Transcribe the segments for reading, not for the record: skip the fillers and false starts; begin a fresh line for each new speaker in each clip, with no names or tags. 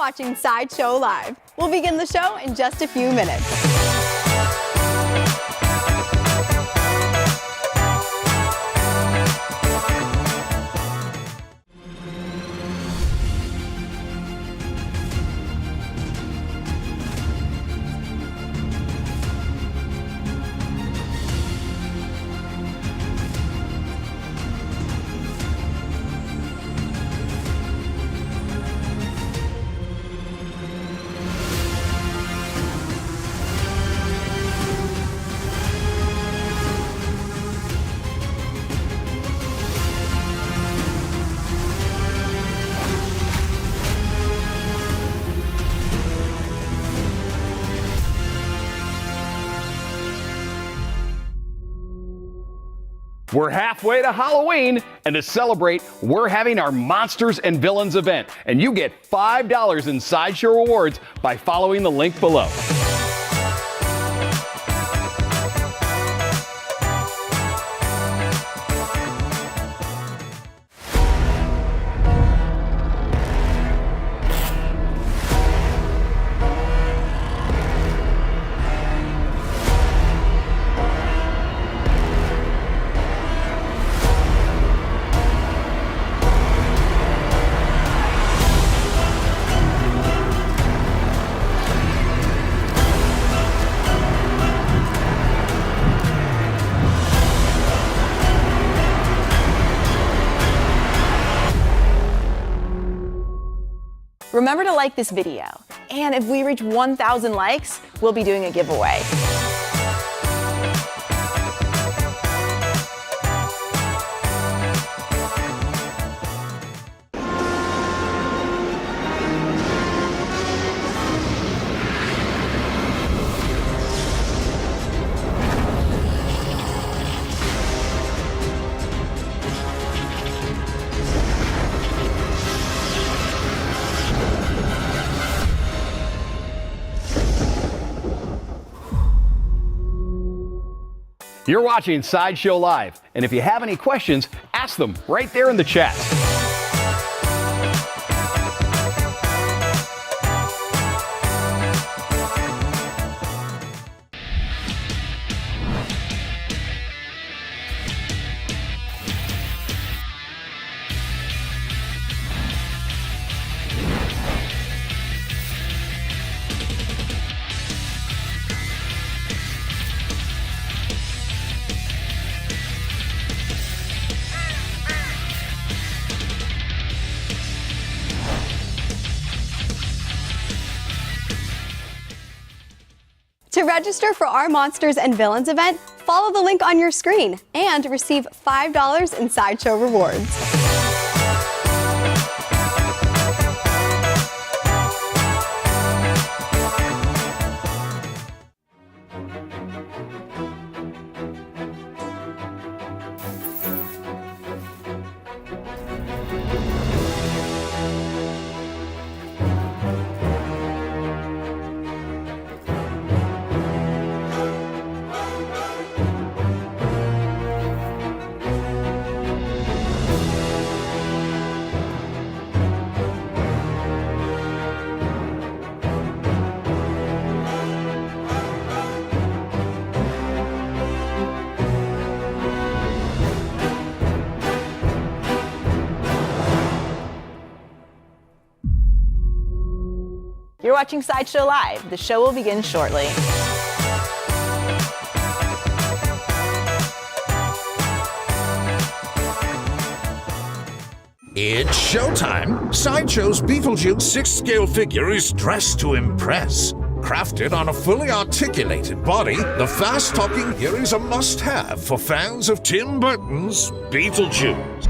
watching Sideshow Live. We'll begin the show in just a few minutes.
We're halfway to Halloween, and to celebrate, we're having our Monsters and Villains event, and you get $5 in Sideshow rewards by following the link below.
Remember to like this video, and if we reach 1,000 likes, we'll be doing a giveaway.
You're watching Sideshow Live, and if you have any questions, ask them right there in the chat.
To register for our Monsters and Villains event, follow the link on your screen and receive $5 in Sideshow rewards. You're watching Sideshow Live. The show will begin shortly.
It's showtime! Sideshow's Beetlejuice 6-scale figure is dressed to impress. Crafted on a fully articulated body, the fast-talking figure is a must-have for fans of Tim Burton's Beetlejuice.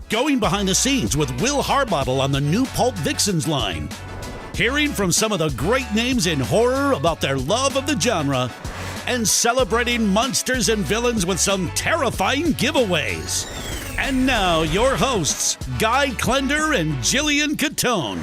Going behind the scenes with Will Harbottle on the new Pulp Vixens line. Hearing from some of the great names in horror about their love of the genre. And celebrating Monsters and Villains with some terrifying giveaways. And now, your hosts, Guy Klender and Jillian Catone.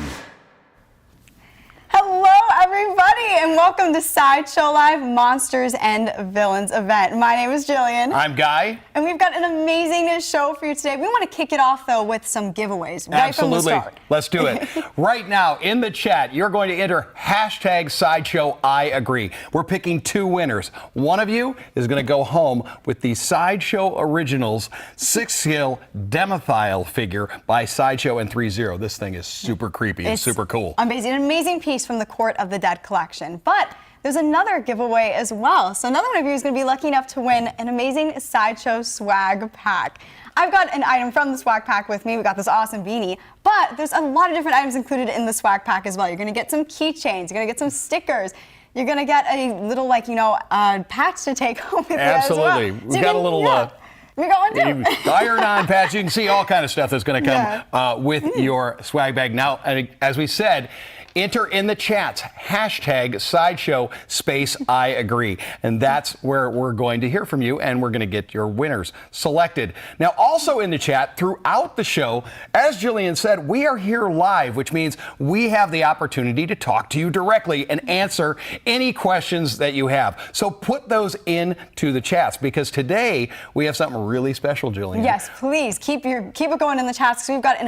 Hello, everybody, and welcome to Sideshow Live Monsters and Villains event. My name is Jillian.
I'm Guy.
And we've got an amazing show for you today. We want to kick it off, though, with some giveaways right from the start.
Let's do it. Right now, in the chat, you're going to enter hashtag Sideshow I agree. We're picking 2 winners. One of you is going to go home with the Sideshow Originals 6-scale Demethyl figure by Sideshow and 3-0. This thing is super creepy and super cool.
Amazing. An amazing piece from the Court of the Dead collection. But there's another giveaway as well. So another one of you is going to be lucky enough to win an amazing Sideshow swag pack. I've got an item from the swag pack with me. We got this awesome beanie, but there's a lot of different items included in the swag pack as well. You're going to get some keychains. You're going to get some stickers. You're going to get a little, patch to take home with you as well.
Absolutely. We've got a little...
We got one too.
Iron-on patch. You can see all kind of stuff that's going to come with your swag bag. Now, as we said, enter in the chats, hashtag Sideshow space I agree. And that's where we're going to hear from you, and we're going to get your winners selected. Now, also in the chat throughout the show, as Jillian said, we are here live, which means we have the opportunity to talk to you directly and answer any questions that you have. So put those into the chats, because today we have something really special, Jillian.
Yes, please keep it going in the chats, because we've got an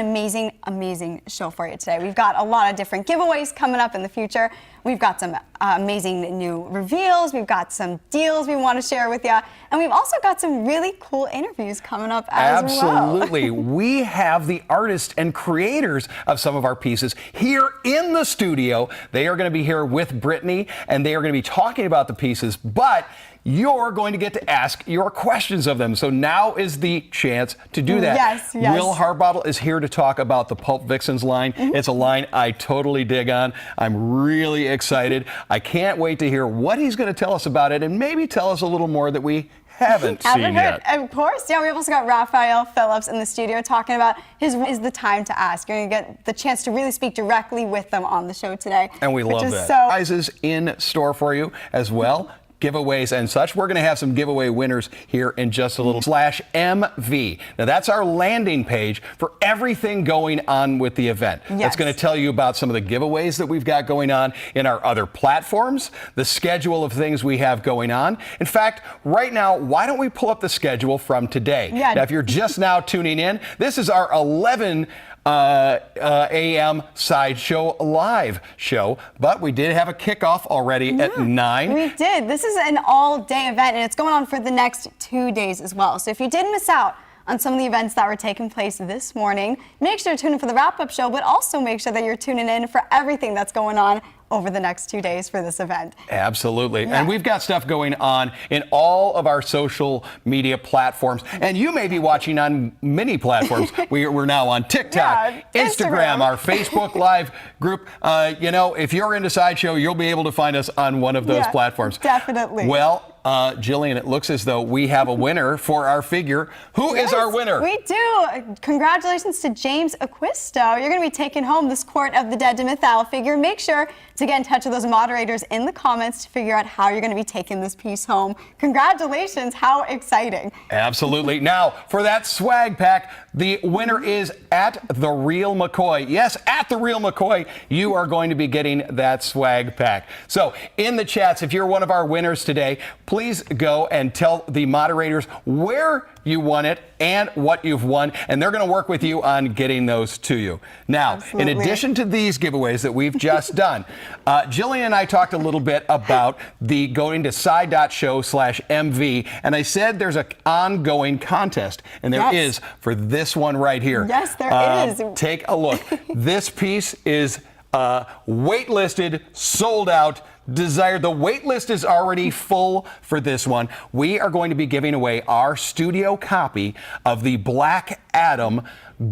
amazing show for you today. We've got a lot of different giveaways coming up in the future. We've got some amazing new reveals. We've got some deals we want to share with you. And we've also got some really cool interviews coming up as well.
Absolutely. We have the artists and creators of some of our pieces here in the studio. They are going to be here with Brittany, and they are going to be talking about the pieces, but you're going to get to ask your questions of them. So now is the chance to do that.
Yes.
Will Harbottle is here to talk about the Pulp Vixens line. It's a line I totally dig on. I'm really excited. I can't wait to hear what he's going to tell us about it, and maybe tell us a little more that we haven't seen yet.
Of course. Yeah, we've also got Raphael Phillips in the studio talking about is the time to ask. You're going to get the chance to really speak directly with them on the show today.
And we love that. Prizes in store for you as well. Giveaways and such. We're going to have some giveaway winners here in just a little. /MV. Now that's our landing page for everything going on with the event.
Yes.
That's going to tell you about some of the giveaways that we've got going on in our other platforms, the schedule of things we have going on. In fact, right now, why don't we pull up the schedule from today?
Yeah.
Now, if you're just now tuning in, this is our 11 a.m. Sideshow Live show, but we did have a kickoff already at 9.
We did. This is an all-day event, and it's going on for the next 2 days as well. So if you did miss out on some of the events that were taking place this morning, make sure to tune in for the wrap-up show, but also make sure that you're tuning in for everything that's going on over the next 2 days for this event.
Absolutely. Yeah. And we've got stuff going on in all of our social media platforms. And you may be watching on many platforms. We're now on TikTok, Instagram, our Facebook Live group. If you're into Sideshow, you'll be able to find us on one of those platforms.
Definitely.
Well, Jillian, it looks as though we have a winner for our figure. Who is our winner?
We do. Congratulations to James Acquisto. You're going to be taking home this Court of the Dead Demethyl figure. Make sure to get in touch with those moderators in the comments to figure out how you're going to be taking this piece home. Congratulations. How exciting.
Absolutely. Now, for that swag pack, the winner is at The Real McCoy. Yes, at The Real McCoy, you are going to be getting that swag pack. So, in the chats, if you're one of our winners today, please go and tell the moderators where you won it and what you've won, and they're going to work with you on getting those to you. Now, in addition to these giveaways that we've just done, Jillian and I talked a little bit about the going to side.show/MV, and I said there's an ongoing contest, and there is for this one right here.
Yes, there is.
Take a look. This piece is waitlisted, sold out, desired. The wait list is already full for this one. We are going to be giving away our studio copy of the Black Adam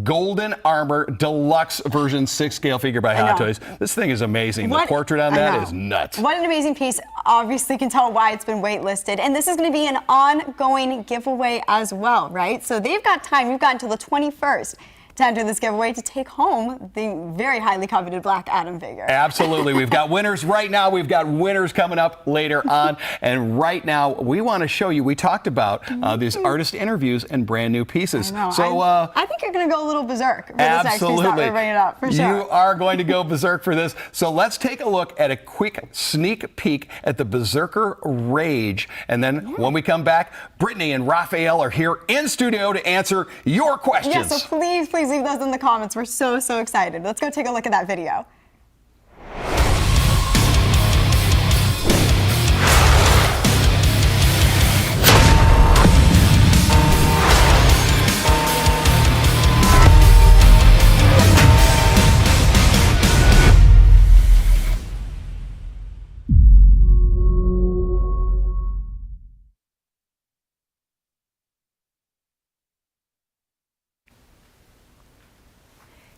Golden Armor Deluxe version 6-scale figure by Hot Toys. This thing is amazing. The portrait on that is nuts.
What an amazing piece. Obviously, you can tell why it's been waitlisted. And this is going to be an ongoing giveaway as well, right? So they've got time. You've got until the 21st to enter this giveaway to take home the very highly coveted Black Adam figure.
Absolutely. We've got winners right now. We've got winners coming up later on. And right now, we want to show you, we talked about these artist interviews and brand new pieces.
I know.
So
I think you're going to go a little berserk for this next piece that
absolutely.
we're bringing up, for sure.
You are going to go berserk for this. So let's take a look at a quick sneak peek at the Berserker Rage. And then when we come back, Brittany and Raphael are here in studio to answer your questions.
Yeah, so please leave those in the comments. We're so excited. Let's go take a look at that video.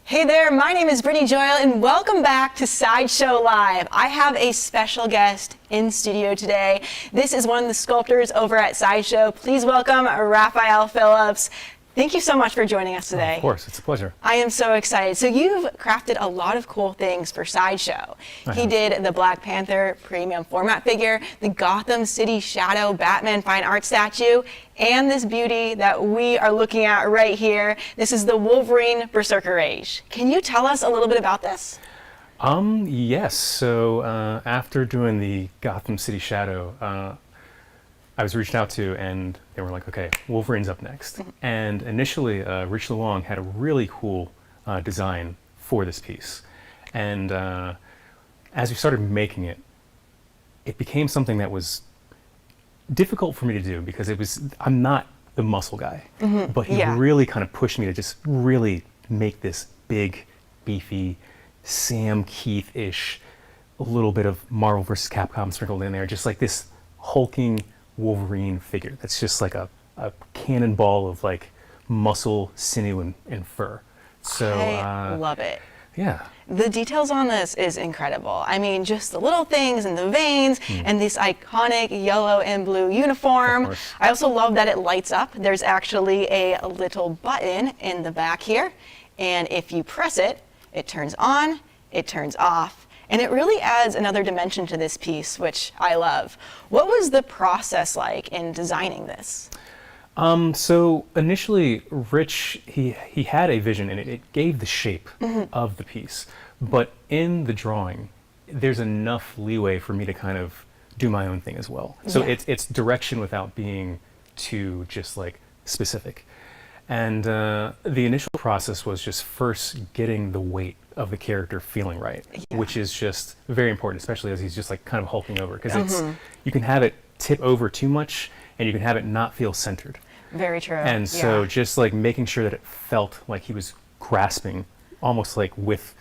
Hey there, my name is Brittany Joyle and welcome back to Sideshow Live. I have a special guest in studio today. This is one of the sculptors over at Sideshow. Please welcome Raphael Phillips. Thank you so much for joining us today.
Of course, it's a pleasure.
I am so excited. So you've crafted a lot of cool things for Sideshow. He did the Black Panther premium format figure, the Gotham City Shadow Batman fine art statue, and this beauty that we are looking at right here. This is the Wolverine Berserker Rage. Can you tell us a little bit about this?
Yes. So after doing the Gotham City Shadow, I was reached out to, and they were like, okay, Wolverine's up next. And initially, Rich Luong had a really cool design for this piece. And as we started making it, it became something that was difficult for me to do because I'm not the muscle guy. But he really kind of pushed me to just really make this big, beefy, Sam Keith-ish, a little bit of Marvel vs. Capcom sprinkled in there, just like this hulking Wolverine figure that's just like a cannonball of like muscle, sinew, and fur. So
I love it.
Yeah.
The details on this is incredible. I mean, just the little things and the veins and this iconic yellow and blue uniform. I also love that it lights up. There's actually a little button in the back here, and if you press it, it turns on, it turns off. And it really adds another dimension to this piece, which I love. What was the process like in designing this?
So initially, Rich, he had a vision, and it gave the shape of the piece. But in the drawing, there's enough leeway for me to kind of do my own thing as well. So it's direction without being too just like specific. And the initial process was just first getting the weight of the character feeling right, which is just very important, especially as he's just like kind of hulking over, because you can have it tip over too much and you can have it not feel centered.
Very true.
And so just like making sure that it felt like he was grasping almost like with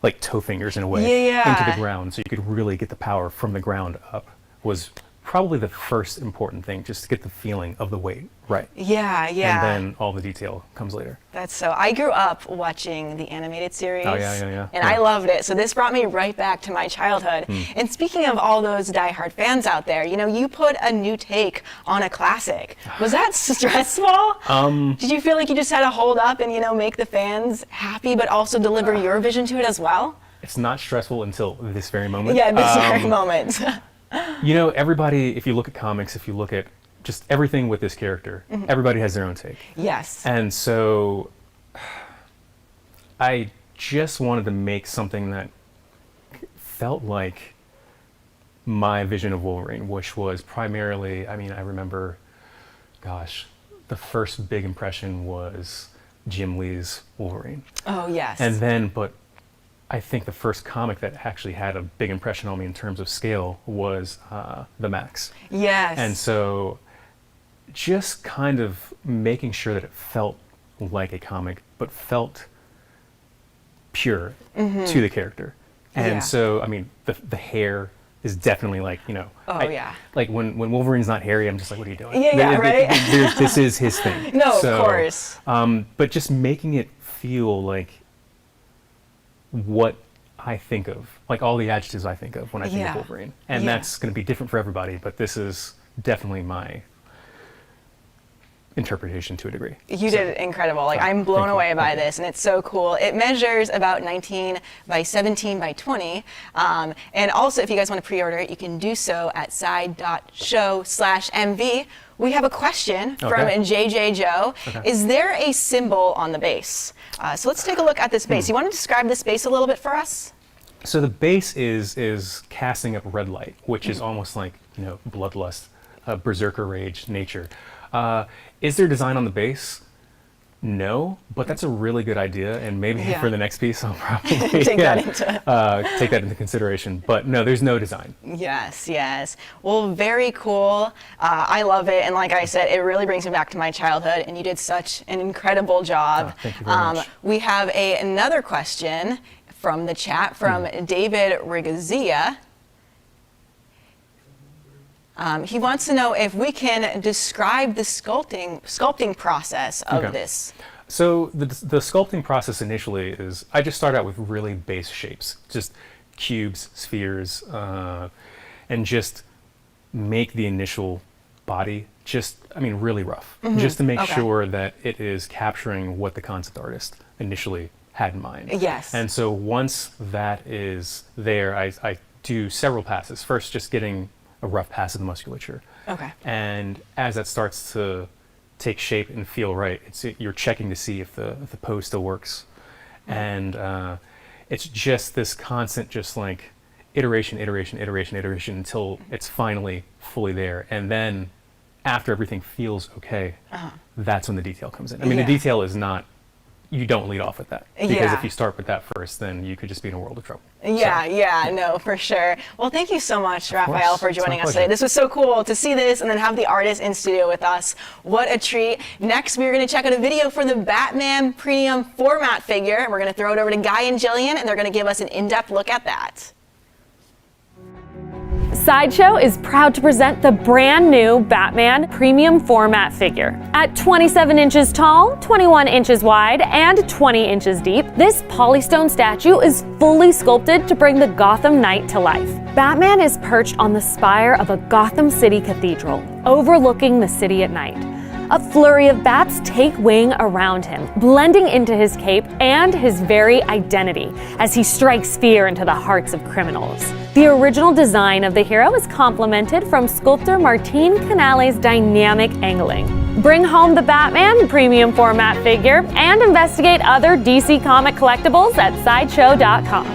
like toe fingers in a way into the ground, so you could really get the power from the ground up was probably the first important thing, just to get the feeling of the weight right.
Yeah.
And then all the detail comes later.
That's so. I grew up watching the animated series.
Oh, yeah.
And I loved it. So this brought me right back to my childhood. And speaking of all those diehard fans out there, you know, you put a new take on a classic. Was that stressful? Did you feel like you just had to hold up and, you know, make the fans happy, but also deliver your vision to it as well?
It's not stressful until this very moment.
Yeah, this very moment.
You know, everybody, if you look at comics, if you look at just everything with this character, everybody has their own take.
Yes.
And so I just wanted to make something that felt like my vision of Wolverine, which was primarily, I mean, I remember, gosh, the first big impression was Jim Lee's Wolverine.
Oh, yes.
And then, but I think the first comic that actually had a big impression on me in terms of scale was The Max.
Yes.
And so just kind of making sure that it felt like a comic, but felt pure to the character. And so, I mean, the hair is definitely like, you know, like when Wolverine's not hairy, I'm just like, what are you doing?
Right?
This is his thing.
No, so, of course.
But just making it feel like what I think of, like all the adjectives I think of when I think of Wolverine. And that's going to be different for everybody, but this is definitely my interpretation to a degree.
You did incredible. Like, I'm blown away by this, and it's so cool. It measures about 19 by 17 by 20. And also, if you guys want to pre-order it, you can do so at side.show/MV. We have a question from JJ Joe. Is there a symbol on the base? So let's take a look at this base. You want to describe this base a little bit for us?
So the base is casting up red light, which is almost like, you know, bloodlust, berserker rage nature. Is there design on the base? No, but that's a really good idea, and maybe for the next piece I'll probably take that into consideration. But no, there's no design.
Yes, yes. Well, very cool. I love it, and like I said, it really brings me back to my childhood, and you did such an incredible job.
Thank you very much.
We have another question from the chat from David Rigazia. He wants to know if we can describe the sculpting process of this.
So the sculpting process initially is, I just start out with really base shapes, just cubes, spheres, and just make the initial body really rough, just to make sure that it is capturing what the concept artist initially had in mind.
Yes.
And so once that is there, I do several passes. First, just getting a rough pass of the musculature.
Okay.
And as that starts to take shape and feel right, you're checking to see if the pose still works. And it's just this constant, just like iteration until it's finally fully there. And then after everything feels okay, that's when the detail comes in. I mean, the detail is not, you don't lead off with that. Because if you start with that first, then you could just be in a world of trouble.
Yeah, no, for sure. Well, thank you so much, Raphael, for joining us today. This was so cool to see this and then have the artist in studio with us. What a treat. Next, we're going to check out a video for the Batman Premium Format figure, and we're going to throw it over to Guy and Jillian, and they're going to give us an in-depth look at that.
Sideshow is proud to present the brand new Batman Premium Format figure. At 27 inches tall, 21 inches wide, and 20 inches deep, this polystone statue is fully sculpted to bring the Gotham Knight to life. Batman is perched on the spire of a Gotham City cathedral, overlooking the city at night. A flurry of bats take wing around him, blending into his cape and his very identity as he strikes fear into the hearts of criminals. The original design of the hero is complemented from sculptor Martine Canale's dynamic angling. Bring home the Batman Premium Format figure and investigate other DC Comic collectibles at Sideshow.com.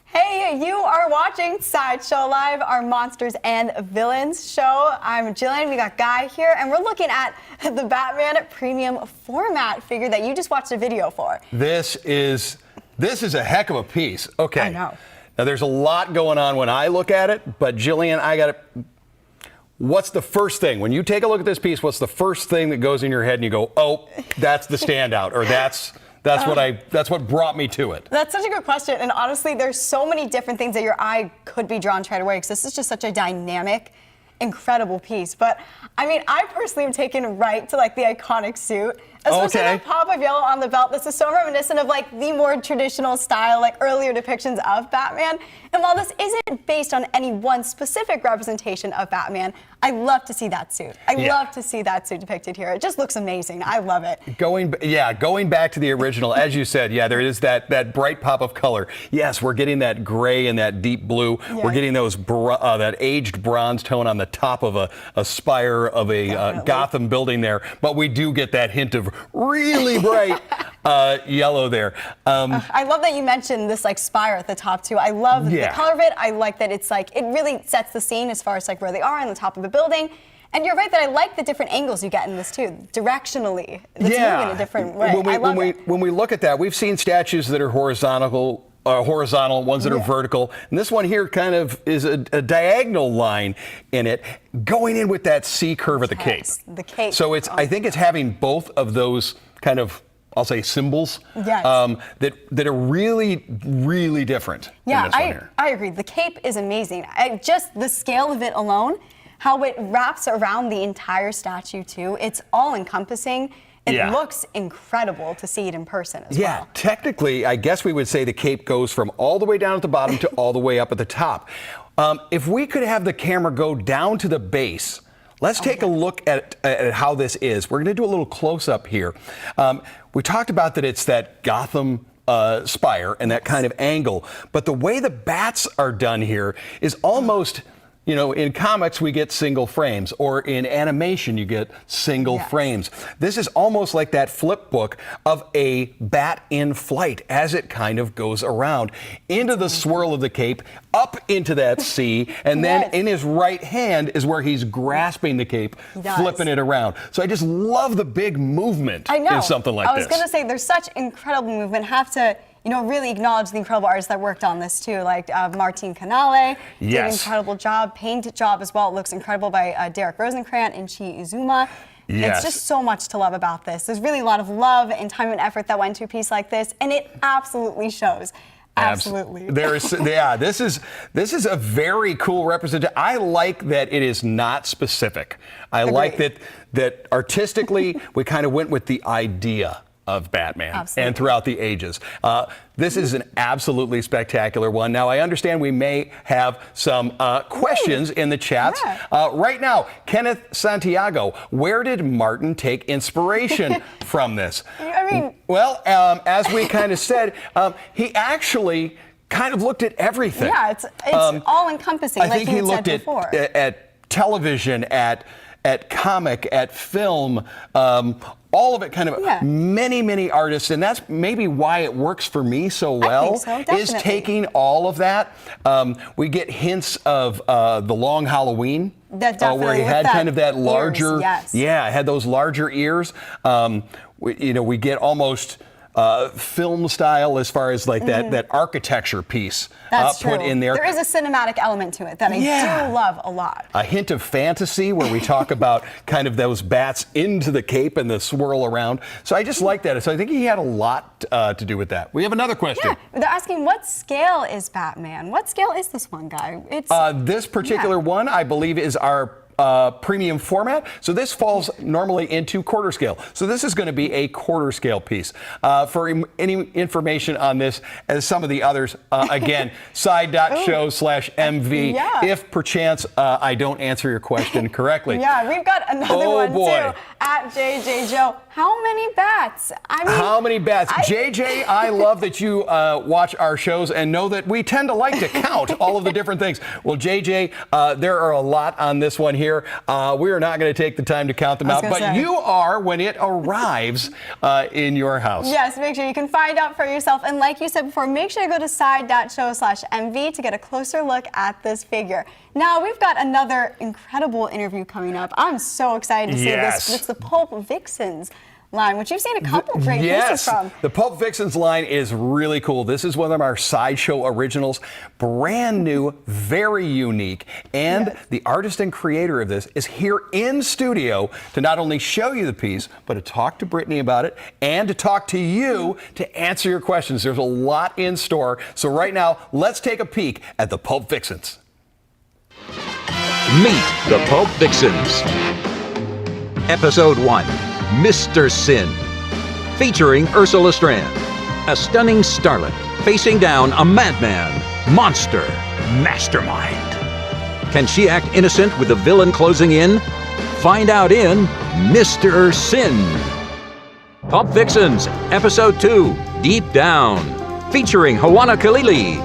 Hey, you are watching Sideshow Live, our Monsters and Villains show. I'm Jillian, we got Guy here, and we're looking at the Batman Premium Format figure that you just watched a video for.
This is a heck of a piece. Okay.
I know.
Now, there's a lot going on when I look at it, but Jillian, what's the first thing? When you take a look at this piece, what's the first thing that goes in your head and you go, oh, that's the standout, or that's what brought me to it?
That's such a good question, and honestly, there's so many different things that your eye could be drawn to right away, because this is just such a dynamic, incredible piece. But I mean, I personally am taken right to like the iconic suit, especially the pop of yellow on the belt. This is so reminiscent of like the more traditional style, like earlier depictions of Batman. And while this isn't based on any one specific representation of Batman, I love to see that suit. I love to see that suit depicted here. It just looks amazing. I love it. Going
back to the original, as you said, there is that bright pop of color. Yes, we're getting that gray and that deep blue. Yeah. We're getting those that aged bronze tone on the top of a spire of a Gotham building there. But we do get that hint of really bright yellow there.
I love that you mentioned this like spire at the top too. I love the color of it. I like that it's like, it really sets the scene as far as like where they are on the top of the building. And you're right that I like the different angles you get in this too, directionally. It's moving in a different way.
When we look at that, we've seen statues that are horizontal, ones that are vertical. And this one here kind of is a diagonal line in it, going in with that C curve at the cape.
The cape.
So I think it's having both of those kind of, I'll say, symbols that are really, really different.
Yeah, I agree. The cape is amazing. Just the scale of it alone, how it wraps around the entire statue too. It's all encompassing. It looks incredible to see it in person as well.
Yeah, technically, I guess we would say the cape goes from all the way down at the bottom to all the way up at the top. If we could have the camera go down to the base, let's take a look at how this is. We're going to do a little close-up here. We talked about that it's that Gotham spire and that kind of angle, but the way the bats are done here is almost, you know, in comics we get single frames, or in animation you get single frames. This is almost like that flip book of a bat in flight as it kind of goes around into the swirl of the cape, up into that sea, and then in his right hand is where he's grasping the cape, flipping it around. So I just love the big movement in something like this.
I was going to say, there's such incredible movement. Have to, you know, really acknowledge the incredible artists that worked on this too, like Martin Canale did an incredible job, paint job as well. It looks incredible by Derek Rosenkrantz and Chi Izuma. It's just so much to love about this. There's really a lot of love and time and effort that went into a piece like this, and it absolutely shows. Absolutely.
There is, this is a very cool representation. I like that it is not specific. I like that artistically we kind of went with the idea of Batman and throughout the ages. This is an absolutely spectacular one. Now, I understand we may have some questions in the chats. Right now, Kenneth Santiago, where did Martin take inspiration from this?
I mean,
well, as we kind of said, he actually kind of looked at everything.
Yeah, it's all-encompassing,
I think he looked at television, at comic, at film, all of it, kind of many artists, and that's maybe why it works for me so well.
I think so,
is taking all of that. We get hints of the Long Halloween, where he had kind of that larger, had those larger ears. We get almost film style as far as like that architecture piece put in there.
There is a cinematic element to it that I do love a lot.
A hint of fantasy where we talk about kind of those bats into the cape and the swirl around. So I just like that. So I think he had a lot to do with that. We have another question.
Yeah, they're asking, what scale is Batman? What scale is this one, guy? It's
this particular one, I believe, is our premium format. So this falls normally into quarter scale. So this is going to be a quarter scale piece. For any information on this, as some of the others, again, side.show/MV, if perchance I don't answer your question correctly.
We've got another one too, at JJ Joe. How many bats? I mean,
how many bats? JJ, I love that you watch our shows and know that we tend to like to count all of the different things. Well, JJ, there are a lot on this one here. We are not going to take the time to count them out, but you are when it arrives in your house.
Yes, make sure you can find out for yourself. And like you said before, make sure to go to side.show/MV to get a closer look at this figure. Now, we've got another incredible interview coming up. I'm so excited to see this. It's the Pulp Vixens line, which you've seen a couple great pieces from.
The Pulp Vixens line is really cool. This is one of our Sideshow originals. Brand new, very unique. And the artist and creator of this is here in studio to not only show you the piece, but to talk to Brittany about it and to talk to you to answer your questions. There's a lot in store. So right now, let's take a peek at the Pulp Vixens.
Meet the Pulp Vixens. Episode 1. Mr. Sin, featuring Ursula Strand, a stunning starlet facing down a madman, monster, mastermind. Can she act innocent with the villain closing in? Find out in Mr. Sin. Pulp Vixens, Episode 2, Deep Down, featuring Hawana Kalili.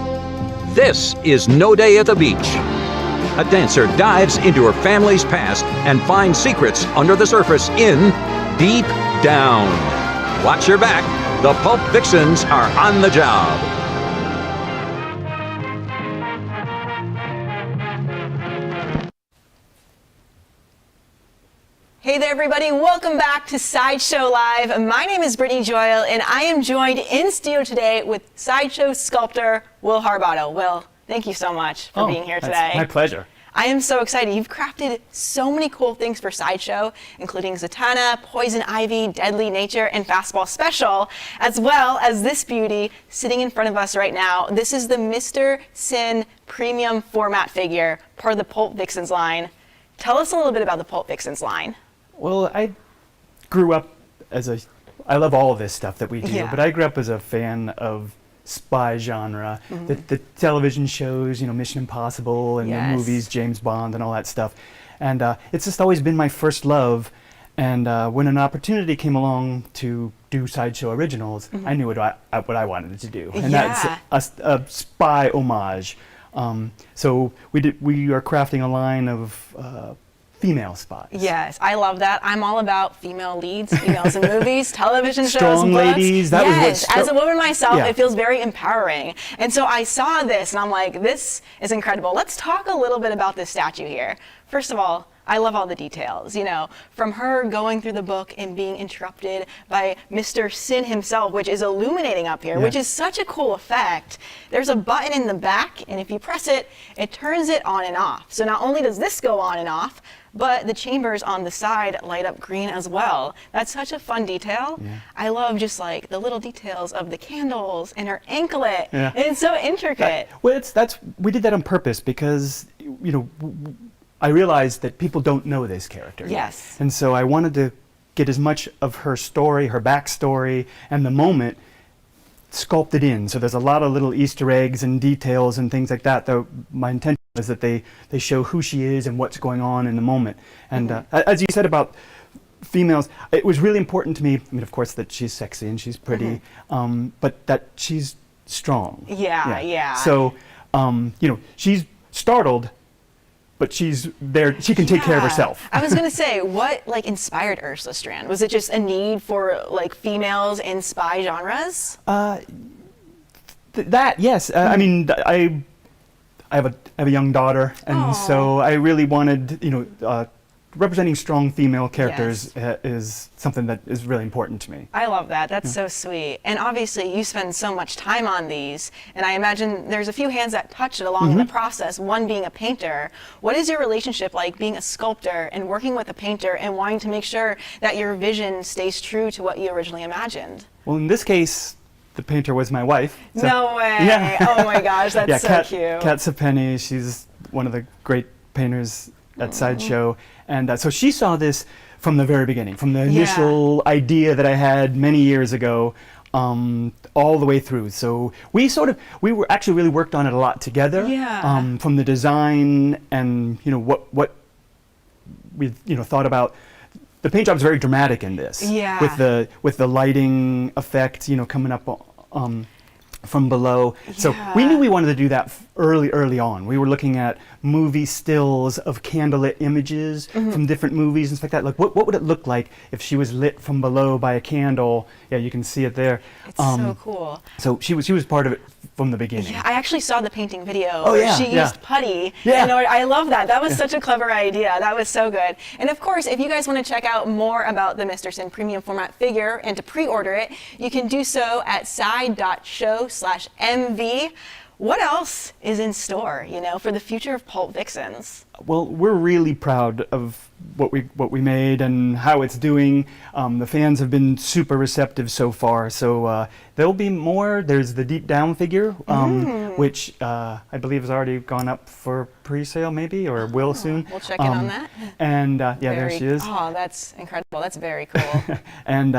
This is No Day at the Beach. A dancer dives into her family's past and finds secrets under the surface in Deep Down. Watch your back. The Pulp Vixens are on the job.
Hey there, everybody. Welcome back to Sideshow Live. My name is Brittany Joyle, and I am joined in studio today with Sideshow sculptor Will Harbottle. Will, thank you so much for being here today.
My pleasure.
I am so excited. You've crafted so many cool things for Sideshow, including Zatanna, Poison Ivy, Deadly Nature, and Fastball Special, as well as this beauty sitting in front of us right now. This is the Mr. Sin premium format figure, part of the Pulp Vixens line. Tell us a little bit about the Pulp Vixens line.
Well, I grew up I love all of this stuff that we do, but I grew up as a fan of spy genre. The television shows, Mission Impossible, and the movies, James Bond, and all that stuff. And it's just always been my first love. And when an opportunity came along to do Sideshow Originals, I knew what I wanted to do, and that's a spy homage. So we are crafting a line of female spies.
Yes, I love that. I'm all about female leads, females in movies, television shows,
Strong
books.
ladies. That was what
as a woman myself,
Yeah.
it feels very empowering. And so I saw this and I'm like, this is incredible. Let's talk a little bit about this statue here. First of all, I love all the details, from her going through the book and being interrupted by Mr. Sin himself, which is illuminating up here, which is such a cool effect. There's a button in the back, and if you press it, it turns it on and off. So not only does this go on and off, but the chambers on the side light up green as well. That's such a fun detail. Yeah. I love just like the little details of the candles and her anklet. Yeah. And it's so intricate.
We did that on purpose because, I realized that people don't know this character.
Yes.
And so I wanted to get as much of her story, her backstory, and the moment sculpted in. So there's a lot of little Easter eggs and details and things like that. Though my intention is that they show who she is and what's going on in the moment. And as you said about females, it was really important to me, of course, that she's sexy and she's pretty, but that she's strong.
Yeah.
So, she's startled, but she's there. She can take care of herself.
I was gonna say, what inspired Ursula Strand? Was it just a need for females in spy genres?
Yes. I mean, I have a young daughter, and so I really wanted, representing strong female characters is something that is really important to me.
I love that. That's so sweet. And obviously, you spend so much time on these, and I imagine there's a few hands that touch it along the process, one being a painter. What is your relationship like being a sculptor and working with a painter and wanting to make sure that your vision stays true to what you originally imagined?
Well, in this case, the painter was my wife. So,
no way!
Yeah.
Oh my gosh, that's so cute.
Kat Sapeni, she's one of the great painters at Sideshow. And so she saw this from the very beginning, from the initial idea that I had many years ago, all the way through. So we were actually really worked on it a lot together.
Yeah.
From the design and what we thought about. The paint job is very dramatic in this.
Yeah.
With the lighting effect, coming up from below. So we knew we wanted to do that early on. We were looking at movie stills of candlelit images from different movies and stuff like that. Like what would it look like if she was lit from below by a candle? Yeah, you can see it there.
It's so cool.
So she was part of it from the beginning.
Yeah, I actually saw the painting video.
Oh, yeah,
she used putty.
Yeah.
And I love that. That was such a clever idea. That was so good. And of course, if you guys want to check out more about the Mr. Sin premium format figure and to pre-order it, you can do so at side.show/MV. What else is in store, for the future of Pulp Vixens?
Well, we're really proud of what we made and how it's doing. The fans have been super receptive so far. So there'll be more. There's the Deep Down figure, which I believe has already gone up for pre-sale, maybe, or will soon.
We'll check in on that.
And there she is.
Oh, that's incredible. That's very cool.
And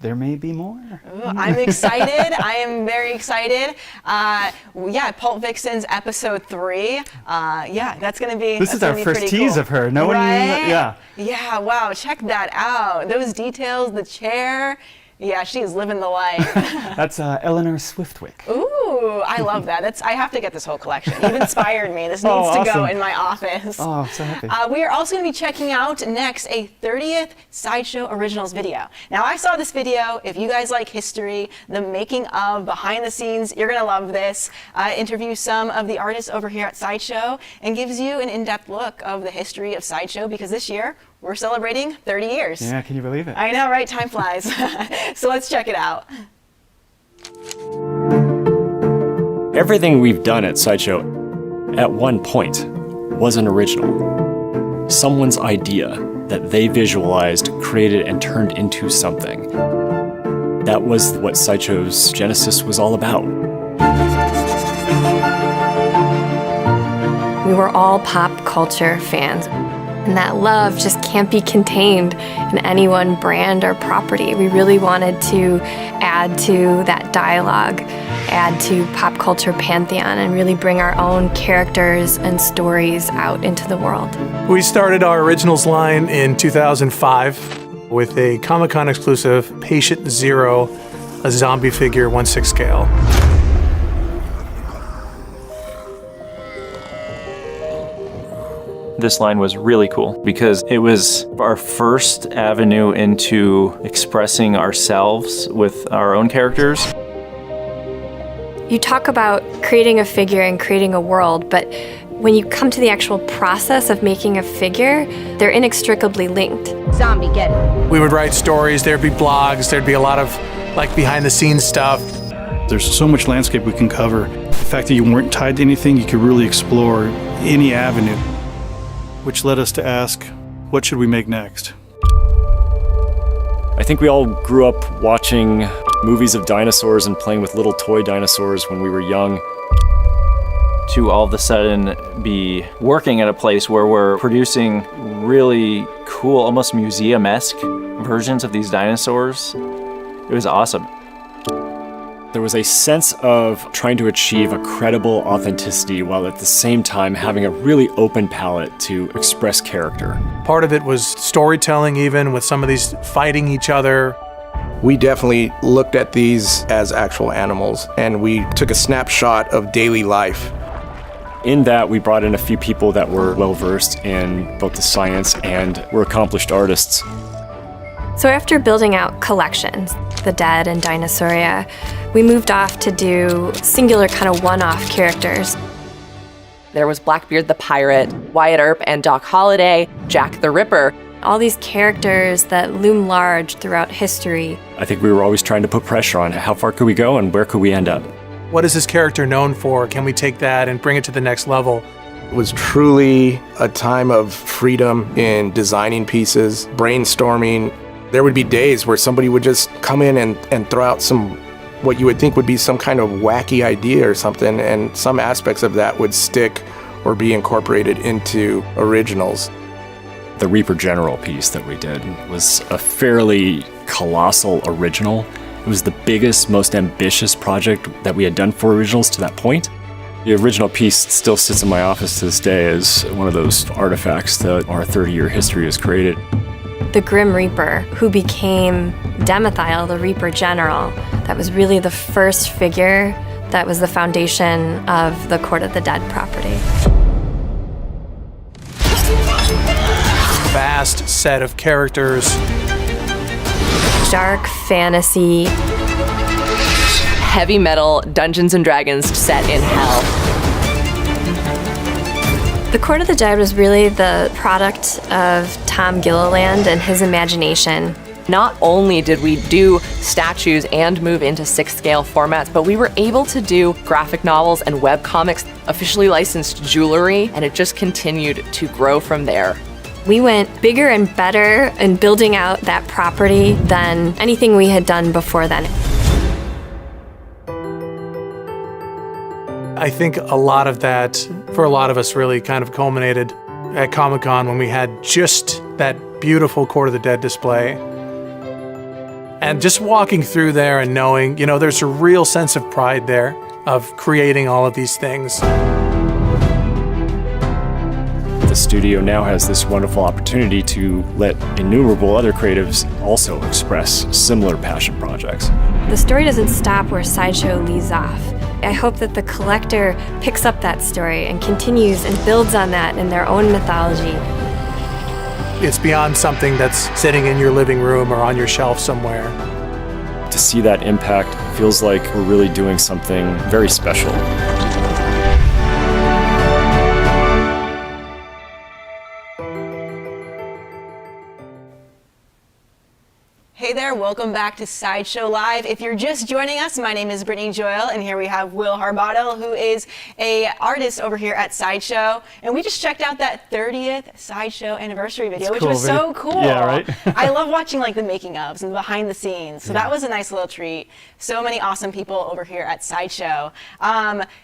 there may be more.
Ooh, I'm excited. I am very excited. Pulp Vixens episode 3. That's going to be.
This is our first tease of her. No one.
Yeah. Yeah. Wow. Check that out. Those details. The chair. Yeah, she is living the life.
That's Eleanor Swiftwick.
Ooh, I love that. I have to get this whole collection. You've inspired me. This needs to go in my office.
Oh, so happy.
We are also going to be checking out next a 30th Sideshow Originals video. Now, I saw this video. If you guys like history, the making of, behind the scenes, you're going to love this. Interview some of the artists over here at Sideshow and gives you an in-depth look of the history of Sideshow because this year, we're celebrating 30 years.
Yeah, can you believe it?
I know, right? Time flies. So let's check it out.
Everything we've done at Sideshow, at one point, was an original. Someone's idea that they visualized, created, and turned into something. That was what Sideshow's genesis was all about.
We were all pop culture fans. And that love just can't be contained in any one brand or property. We really wanted to add to that dialogue add to pop culture pantheon and really bring our own characters and stories out into the world.
We started our originals line in 2005 with a Comic-Con exclusive Patient Zero, a zombie figure 1/6 scale.
This line was really cool because it was our first avenue into expressing ourselves with our own characters.
You talk about creating a figure and creating a world, but when you come to the actual process of making a figure, they're inextricably linked.
Zombie, get it.
We would write stories, there'd be blogs, there'd be a lot of like behind the scenes stuff.
There's so much landscape we can cover. The fact that you weren't tied to anything, you could really explore any avenue, which led us to ask, what should we make next?
I think we all grew up watching movies of dinosaurs and playing with little toy dinosaurs when we were young.
To all of a sudden be working at a place where we're producing really cool, almost museum-esque versions of these dinosaurs, it was awesome.
There was a sense of trying to achieve a credible authenticity while at the same time having a really open palette to express character.
Part of it was storytelling, even with some of these fighting each other.
We definitely looked at these as actual animals, and we took a snapshot of daily life.
In that, we brought in a few people that were well-versed in both the science and were accomplished artists.
So after building out collections, the Dead and Dinosauria, we moved off to do singular kind of one-off characters.
There was Blackbeard the Pirate, Wyatt Earp and Doc Holliday, Jack the Ripper.
All these characters that loom large throughout history.
I think we were always trying to put pressure on how far could we go and where could we end up.
What is this character known for? Can we take that and bring it to the next level?
It was truly a time of freedom in designing pieces, brainstorming. There would be days where somebody would just come in and throw out what you would think would be some kind of wacky idea or something, and some aspects of that would stick or be incorporated into originals.
The Reaper General piece that we did was a fairly colossal original. It was the biggest, most ambitious project that we had done for originals to that point. The original piece still sits in my office to this day as one of those artifacts that our 30-year history has created.
The Grim Reaper, who became Demethiel, the Reaper General, that was really the first figure that was the foundation of the Court of the Dead property.
Vast set of characters.
Dark fantasy.
Heavy metal Dungeons and Dragons set in hell.
The Court of the Dead was really the product of Tom Gilliland and his imagination.
Not only did we do statues and move into 6-scale formats, but we were able to do graphic novels and webcomics, officially licensed jewelry, and it just continued to grow from there.
We went bigger and better in building out that property than anything we had done before then.
I think a lot of that, for a lot of us, really kind of culminated at Comic-Con when we had just that beautiful Court of the Dead display. And just walking through there and knowing, you know, there's a real sense of pride there of creating all of these things.
The studio now has this wonderful opportunity to let innumerable other creatives also express similar passion projects.
The story doesn't stop where Sideshow leaves off. I hope that the collector picks up that story and continues and builds on that in their own mythology.
It's beyond something that's sitting in your living room or on your shelf somewhere.
To see that impact feels like we're really doing something very special.
Hey there, welcome back to Sideshow Live. If you're just joining us, my name is Brittany Joyle, and here we have Will Harbottle, who is an artist over here at Sideshow. And we just checked out that 30th Sideshow anniversary video, which was so cool.
Yeah, right?
I love watching like the making ofs and behind the scenes. So that was a nice little treat. So many awesome people over here at Sideshow.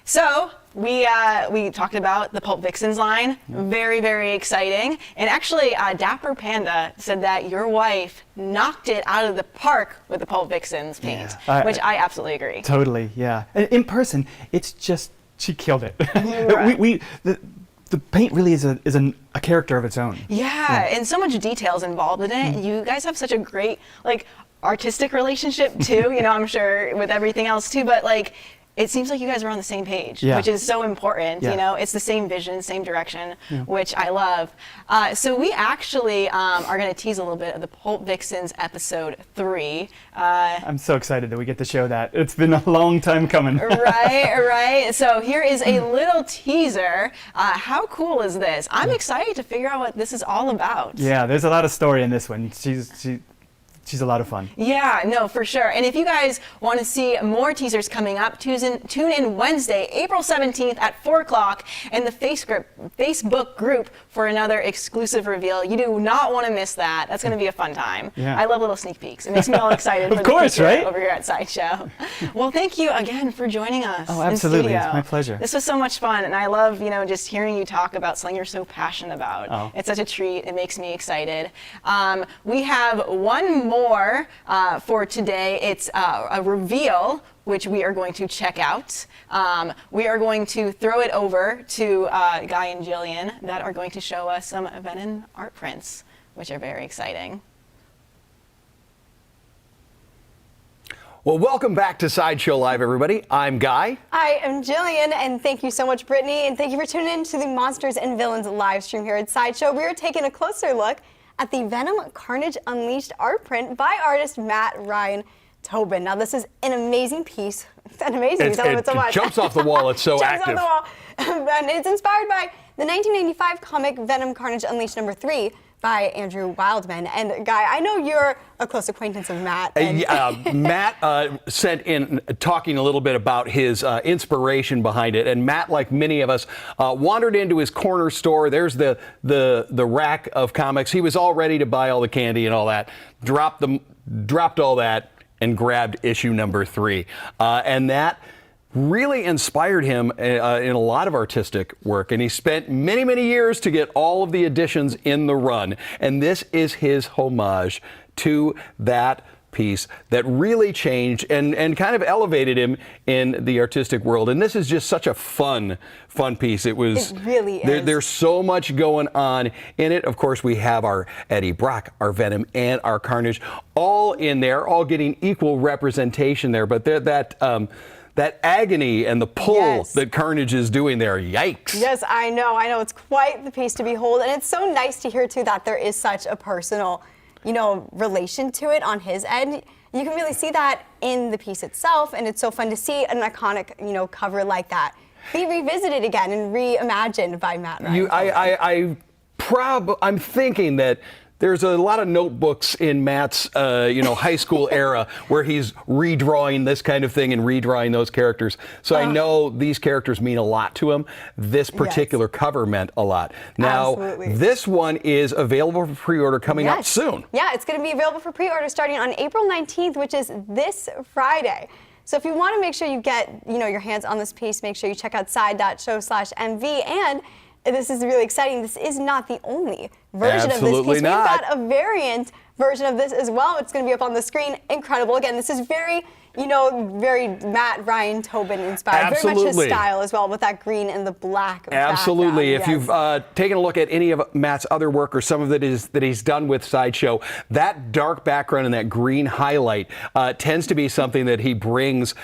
So we talked about the Pulp Vixens line. Very, very exciting. And actually, Dapper Panda said that your wife knocked it out of the park with the Pulp Vixens paint, which I absolutely agree.
Totally, yeah. In person, it's just, she killed it.
Right.
The paint really is a character of its own.
Yeah, and so much details involved in it. You guys have such a great, like, artistic relationship too, you know, I'm sure with everything else too, but like, it seems like you guys are on the same page, which is so important. You know, it's the same vision, same direction, which I love. So we actually are going to tease a little bit of the Pulp Vixens episode 3.
I'm so excited that we get to show that. It's been a long time coming.
Right. So here is a little teaser. How cool is this? I'm excited to figure out what this is all about.
Yeah, there's a lot of story in this one. She's a lot of fun.
Yeah, no, for sure. And if you guys want to see more teasers coming up, tune in Wednesday, April 17th at 4 o'clock in the Facebook group for another exclusive reveal. You do not want to miss that. That's going to be a fun time.
Yeah.
I love little sneak peeks. It makes me all excited
Of course, right?
over here at Sideshow. Well, thank you again for joining us.
Oh, absolutely.
In
It's
studio.
my pleasure.
This was so much fun, and I love, you know, just hearing you talk about something you're so passionate about.
Oh.
It's such a treat. It makes me excited. We have one more for today. It's a reveal, which we are going to check out. We are going to throw it over to Guy and Jillian that are going to show us some Venom art prints, which are very exciting.
Well, welcome back to Sideshow Live, everybody. I'm Guy.
I am Jillian, and thank you so much, Brittany, and thank you for tuning in to the Monsters and Villains live stream here at Sideshow. We are taking a closer look at the Venom Carnage Unleashed art print by artist Matt Ryan Tobin. Now, this is an amazing piece. It's an amazing piece. I love it so much.
It jumps off the wall. It's so active.
Jumps off the wall. And it's inspired by the 1995 comic Venom Carnage Unleashed #3 by Andrew Wildman. And Guy, I know you're a close acquaintance of Matt.
Matt sent in talking a little bit about his inspiration behind it. And Matt, like many of us, wandered into his corner store. There's the rack of comics. He was all ready to buy all the candy and all that. Dropped all that and grabbed issue #3. And that really inspired him in a lot of artistic work, and he spent many, many years to get all of the editions in the run. And this is his homage to that piece that really changed and kind of elevated him in the artistic world. And this is just such a fun piece. It
really is.
There's so much going on in it. Of course, we have our Eddie Brock, our Venom, and our Carnage all in there, all getting equal representation there. But that agony and the pull that Carnage is doing there, yikes.
Yes, I know. It's quite the piece to behold. And it's so nice to hear, too, that there is such a personal, relation to it on his end. You can really see that in the piece itself, and it's so fun to see an iconic, cover like that be revisited again and reimagined by Matt Ryan.
I'm thinking that there's a lot of notebooks in Matt's, high school era where he's redrawing this kind of thing and redrawing those characters. So I know these characters mean a lot to him. This particular cover meant a lot. Now, this one is available for pre-order coming up soon.
Yeah, it's going to be available for pre-order starting on April 19th, which is this Friday. So if you want to make sure you get, your hands on this piece, make sure you check out side.show/MV. And this is really exciting. This is not the only version of this piece. We've got a variant version of this as well. It's going to be up on the screen. Incredible. Again, this is very, very Matt Ryan Tobin inspired. Very much his style as well, with that green and the black
Absolutely.
background.
If you've taken a look at any of Matt's other work or some of it that he's done with Sideshow, that dark background and that green highlight tends to be something that he brings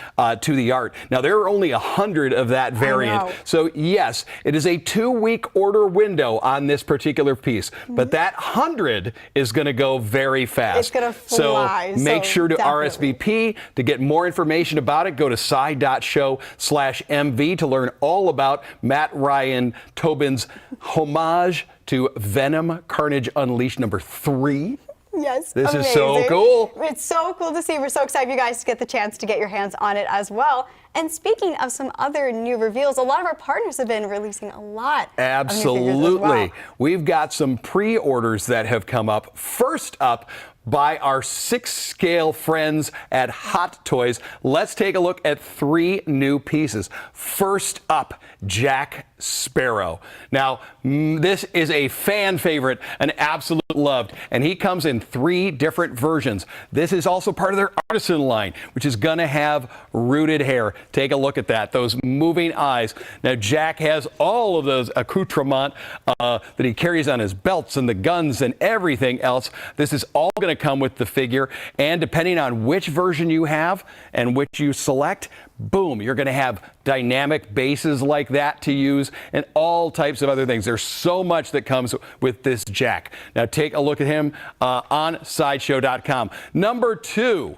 to the art. Now, there are only 100 of that variant. So, yes, it is a 2-week order window on this particular piece. But that 100 is going to go very fast.
It's going to fly.
So make sure to RSVP to get more information about it. Go to side.show/MV to learn all about Matt Ryan Tobin's homage to Venom Carnage Unleashed #3.
Yes,
this
amazing.
is so cool.
It's so cool to see. We're so excited for you guys to get the chance to get your hands on it as well. And speaking of some other new reveals, a lot of our partners have been releasing a lot of new figures as
Absolutely.
well.
We've got some pre-orders that have come up. First up, by our 6-scale friends at Hot Toys. Let's take a look at 3 new pieces. First up, Jack Sparrow. Now, this is a fan favorite, an absolute loved, and he comes in 3 different versions. This is also part of their artisan line, which is going to have rooted hair. Take a look at that, those moving eyes. Now, Jack has all of those accoutrements that he carries on his belts and the guns and everything else. This is all going to come with the figure, and depending on which version you have and which you select, boom, you're going to have dynamic bases like that to use and all types of other things. There's so much that comes with this Jack. Now take a look at him on Sideshow.com. Number 2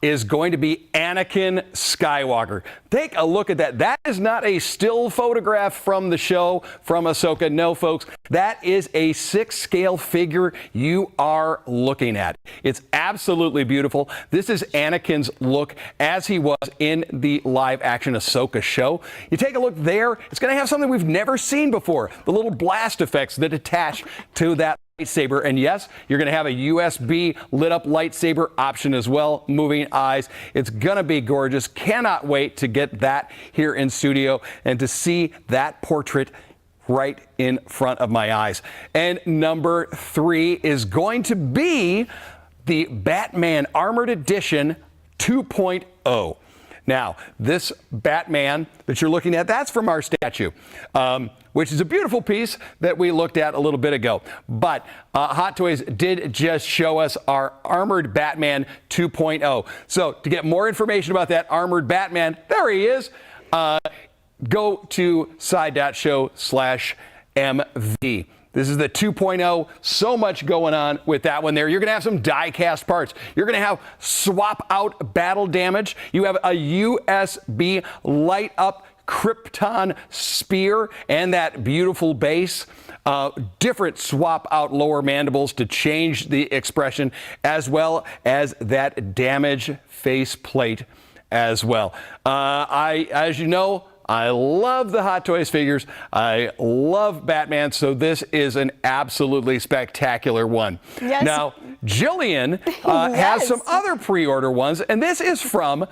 is going to be Anakin Skywalker. Take a look at that. That is not a still photograph from the show from Ahsoka. No, folks, that is a 6-scale figure you are looking at. It's absolutely beautiful. This is Anakin's look as he was in the live-action Ahsoka show. You take a look there, it's going to have something we've never seen before, the little blast effects that attach to that lightsaber, and yes, you're going to have a USB lit up lightsaber option as well, moving eyes. It's going to be gorgeous. Cannot wait to get that here in studio and to see that portrait right in front of my eyes. And number 3 is going to be the Batman Armored Edition 2.0. Now, this Batman that you're looking at, that's from our statue, which is a beautiful piece that we looked at a little bit ago. But Hot Toys did just show us our Armored Batman 2.0. So to get more information about that Armored Batman, there he is. Go to side.show/MV. This is the 2.0. So much going on with that one there. You're going to have some die-cast parts. You're going to have swap-out battle damage. You have a USB light-up Krypton spear and that beautiful base. Different swap-out lower mandibles to change the expression, as well as that damage face plate as well. As you know, I love the Hot Toys figures. I love Batman, so this is an absolutely spectacular one.
Yes.
Now, Jillian has some other pre-order ones, and this is from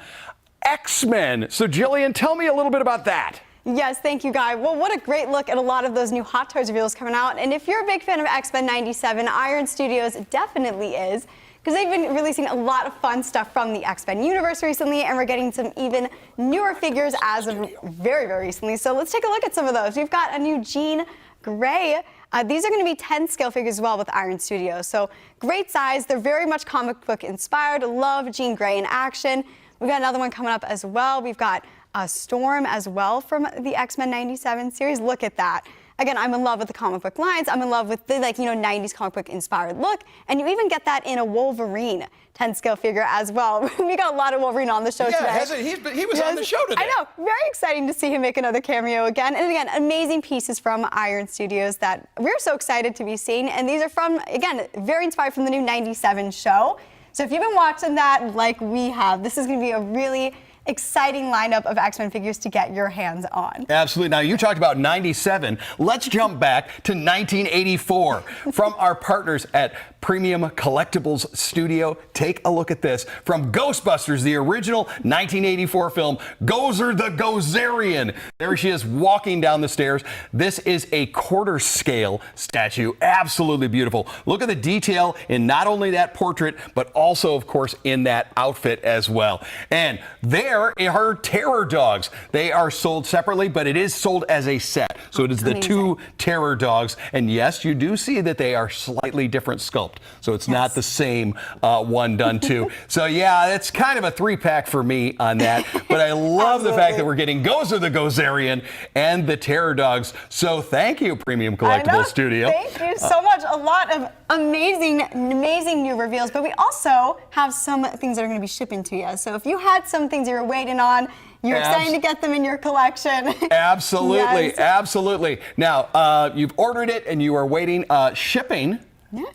X-Men. So, Jillian, tell me a little bit about that.
Yes, thank you, Guy. Well, what a great look at a lot of those new Hot Toys reveals coming out. And if you're a big fan of X-Men 97, Iron Studios definitely is, because they've been releasing a lot of fun stuff from the X-Men universe recently, and we're getting some even newer figures as of very, very recently. So let's take a look at some of those. We've got a new Jean Grey. These are going to be 10-scale figures as well with Iron Studios. So great size. They're very much comic book inspired. Love Jean Grey in action. We've got another one coming up as well. We've got a Storm as well from the X-Men 97 series. Look at that. Again, I'm in love with the comic book lines. I'm in love with the 90s comic book inspired look. And you even get that in a Wolverine 10-scale figure as well. We got a lot of Wolverine on the show today.
Yeah, he was on the show today.
I know. Very exciting to see him make another cameo again. And again, amazing pieces from Iron Studios that we're so excited to be seeing. And these are from, again, very inspired from the new 97 show. So if you've been watching that like we have, this is going to be a really exciting lineup of X-Men figures to get your hands on.
Absolutely. Now, you talked about 97. Let's jump back to 1984 from our partners at Premium Collectibles Studio. Take a look at this. From Ghostbusters, the original 1984 film, Gozer the Gozerian. There she is walking down the stairs. This is a quarter scale statue. Absolutely beautiful. Look at the detail in not only that portrait, but also, of course, in that outfit as well. And there are her terror dogs. They are sold separately, but it is sold as a set. So it is the 2 terror dogs. And yes, you do see that they are slightly different sculpt. So it's not the same one done too. So yeah, it's kind of a 3-pack for me on that. But I love the fact that we're getting Gozer the Gozerian and the terror dogs. So thank you, Premium Collectibles Studio.
Thank you so much. A lot of amazing new reveals. But we also have some things that are going to be shipping to you. So if you had some things you were waiting on, you're excited to get them in your collection.
Absolutely,
Yes.
absolutely. Now, you've ordered it and you are waiting shipping.
Yeah.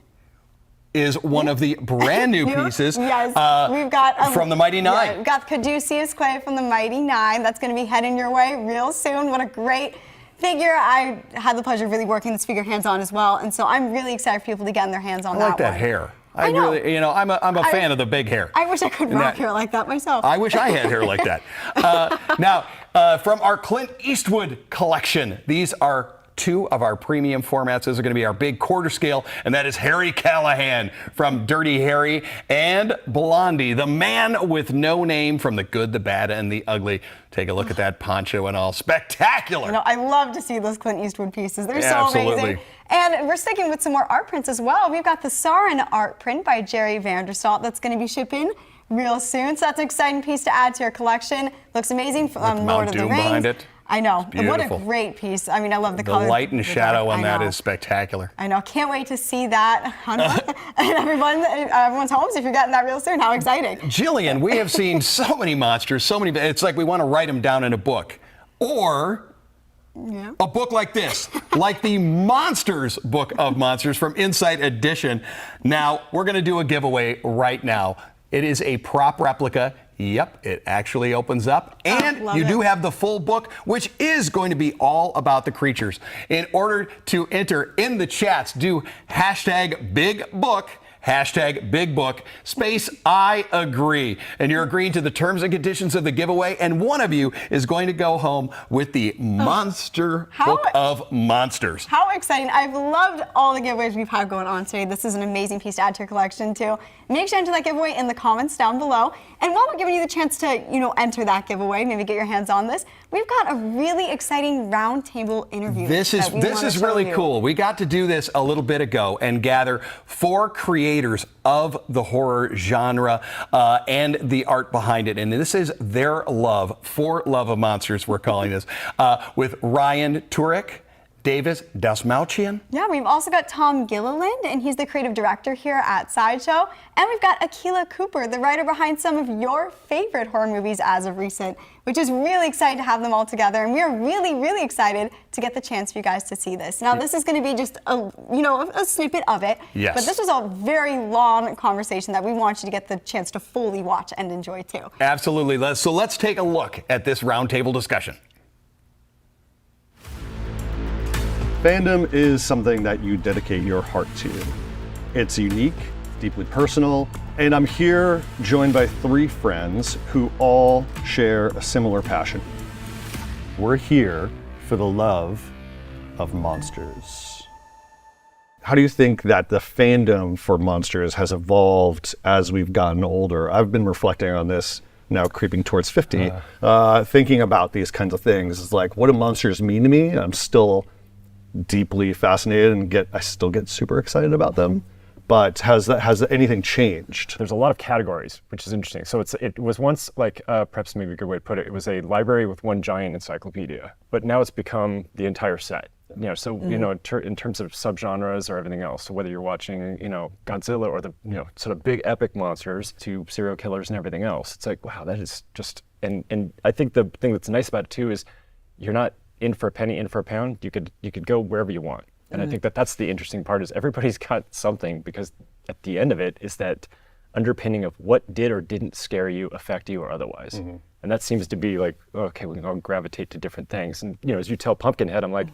is one of the brand new pieces.
Yes, we've got
from the Mighty Nine.
Yeah, we've got Caduceus Clay from the Mighty Nine. That's going to be heading your way real soon. What a great figure. I had the pleasure of really working this figure hands-on as well, and so I'm really excited for people to get their hands on that.
I like that
one.
hair.
I know.
Really, I'm a fan of the big hair.
I wish I could rock hair like that myself.
I wish I had hair like that. Now, from our Clint Eastwood collection, these are two of our premium formats. Those are going to be our big quarter scale, and that is Harry Callahan from Dirty Harry and Blondie, the man with no name from The Good, the Bad, and the Ugly. Take a look at that poncho and all. Spectacular.
I love to see those Clint Eastwood pieces. They're
Yeah,
so amazing.
absolutely.
And we're sticking with some more art prints as well. We've got the Sauron art print by Jerry Vanderstalt that's going to be shipping real soon. So that's an exciting piece to add to your collection. Looks amazing from Lord of the Rings.
Behind it.
I know.
It's
What a
beautiful.
great piece. I mean, I love the
The
color.
light and shadow on that
know.
is spectacular.
I know. Can't wait to see that on everyone's homes if you're getting that real soon. How exciting.
Jillian, we have seen so many monsters, so many. It's like we want to write them down in a book. Or a book like this, like the Monsters Book of Monsters from Insight Edition. Now, we're going to do a giveaway right now. It is a prop replica. Yep, it actually opens up. And you do have the full book, which is going to be all about the creatures. In order to enter in the chats, do #BigBook. #BigBook, space I agree. And you're agreeing to the terms and conditions of the giveaway, and one of you is going to go home with the Monster Book of Monsters.
How exciting. I've loved all the giveaways we've had going on today. This is an amazing piece to add to your collection too. Make sure to enter that giveaway in the comments down below. And while we're giving you the chance to, enter that giveaway, maybe get your hands on this, we've got a really exciting roundtable interview.
This is really cool. We got to do this a little bit ago and gather 4 creators of the horror genre and the art behind it. And this is their love for Love of Monsters, we're calling this, with Ryan Turek, Davis Dasmalchian.
Yeah, we've also got Tom Gilliland, and he's the creative director here at Sideshow. And we've got Akilah Cooper, the writer behind some of your favorite horror movies as of recent, which is really exciting to have them all together. And we are really, really excited to get the chance for you guys to see this. Now, this is going to be just a snippet of it.
Yes.
But this was a very long conversation that we want you to get the chance to fully watch and enjoy too.
Absolutely. So let's take a look at this roundtable discussion.
Fandom is something that you dedicate your heart to. It's unique, deeply personal, and I'm here joined by 3 friends who all share a similar passion. We're here for the love of monsters. How do you think that the fandom for monsters has evolved as we've gotten older? I've been reflecting on this now, creeping towards 50, thinking about these kinds of things. It's like, what do monsters mean to me? I'm still deeply fascinated and I still get super excited about them. But has anything changed?
There's a lot of categories, which is interesting. So it was once like, perhaps maybe a good way to put it, it was a library with one giant encyclopedia, but now it's become the entire set. In terms of subgenres or everything else. So whether you're watching, Godzilla or the, sort of big epic monsters to serial killers and everything else, it's like, wow, that is just, and I think the thing that's nice about it too is you're not in for a penny, in for a pound. You could go wherever you want. And I think that's the interesting part is everybody's got something, because at the end of it is that underpinning of what did or didn't scare you, affect you, or otherwise. And that seems to be like, okay, we can all gravitate to different things. And as you tell Pumpkinhead, I'm like,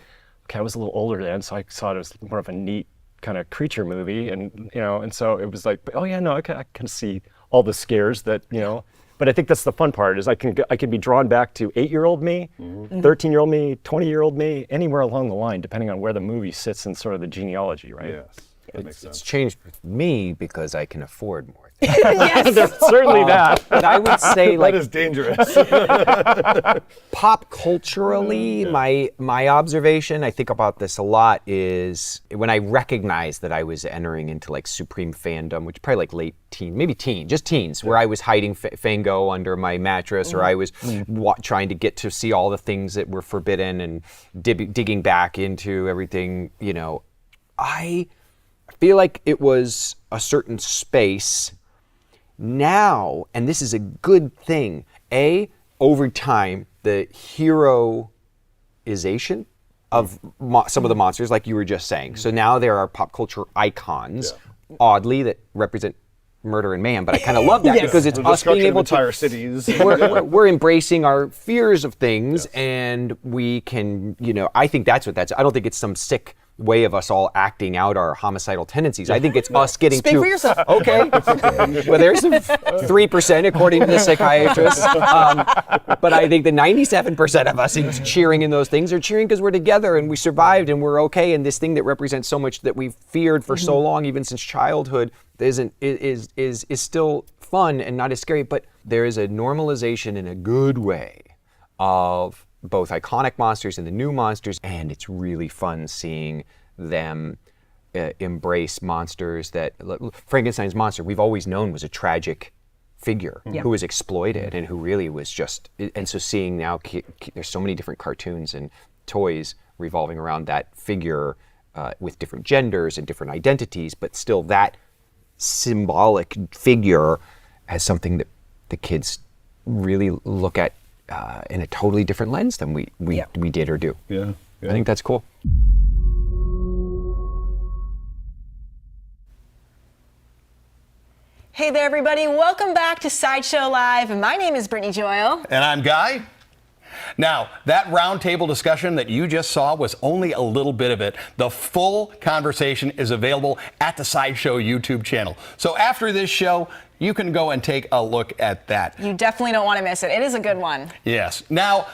okay, I was a little older then, so I saw it as more of a neat kind of creature movie, and and so it was like, oh yeah, no, I can see all the scares that But I think that's the fun part is I can be drawn back to 8-year-old me, 13-year-old me, 20-year-old me, anywhere along the line, depending on where the movie sits in sort of the genealogy, right?
Yes.
It's changed with me because I can afford more.
There's certainly that.
But I would say, like,
that is dangerous.
Pop culturally, my observation, I think about this a lot, is when I recognized that I was entering into like supreme fandom, which probably like late teen, maybe teen, just teens, where I was hiding Fango under my mattress, or I was trying to get to see all the things that were forbidden and digging back into everything. I feel like it was a certain space. Now, and this is a good thing, over time, the heroization of some of the monsters, like you were just saying. So now there are pop culture icons oddly, that represent murder and mayhem, but I kind of love that
Yes.
because it's
The
us being
destruction of
able
entire
to
cities.
we're embracing our fears of things, and we can, I think that's what I don't think it's some sick way of us all acting out our homicidal tendencies. I think it's us getting
Speak for yourself.
Okay. Well, there's some 3% according to the psychiatrist. But I think the 97% of us is cheering in those things are cheering because we're together and we survived and we're okay. And this thing that represents so much that we've feared for so long, even since childhood, is still fun and not as scary. But there is a normalization in a good way of both iconic monsters and the new monsters, and it's really fun seeing them embrace monsters that Frankenstein's monster we've always known was a tragic figure who was exploited and who really was just, and so seeing now there's so many different cartoons and toys revolving around that figure with different genders and different identities, but still that symbolic figure as something that the kids really look at in a totally different lens than we did or do.
Yeah.
I think that's cool.
Hey there, everybody. Welcome back to Sideshow Live. My name is Brittany Joyle.
And I'm Guy. Now, that roundtable discussion that you just saw was only a little bit of it. The full conversation is available at the Sideshow YouTube channel. So after this show, you can go and take a look at that.
You definitely don't want to miss it. It is a good one.
Yes. Now,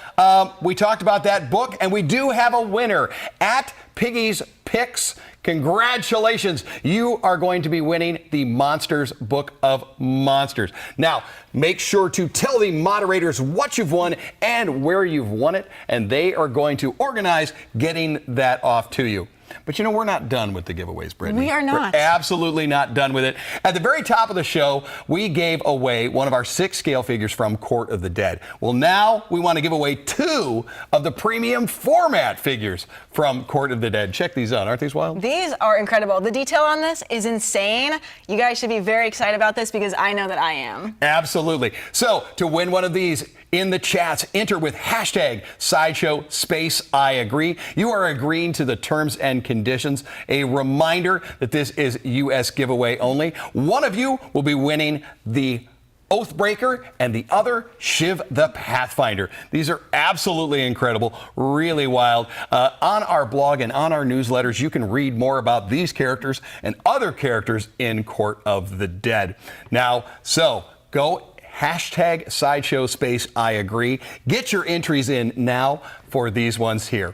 we talked about that book, and we do have a winner at Piggy's Picks. Congratulations. You are going to be winning the Monsters Book of Monsters. Now, make sure to tell the moderators what you've won and where you've won it, and they are going to organize getting that off to you. But we're not done with the giveaways, Brittany.
We are not.
We're absolutely not done with it. At the very top of the show, we gave away one of our 6 scale figures from Court of the Dead. Well, now we want to give away 2 of the premium format figures from Court of the Dead. Check these out. Aren't these wild?
These are incredible. The detail on this is insane. You guys should be very excited about this because I know that I am.
Absolutely. So to win one of these, in the chats, enter with hashtag Sideshow Space I agree. You are agreeing to the terms and conditions. A reminder that this is U.S. giveaway only. One of you will be winning the Oathbreaker and the other Shiv the Pathfinder. These are absolutely incredible, really wild. On our blog and on our newsletters, you can read more about these characters and other characters in Court of the Dead. Now, so go hashtag Sideshow Space I agree. Get your entries in now for these ones here.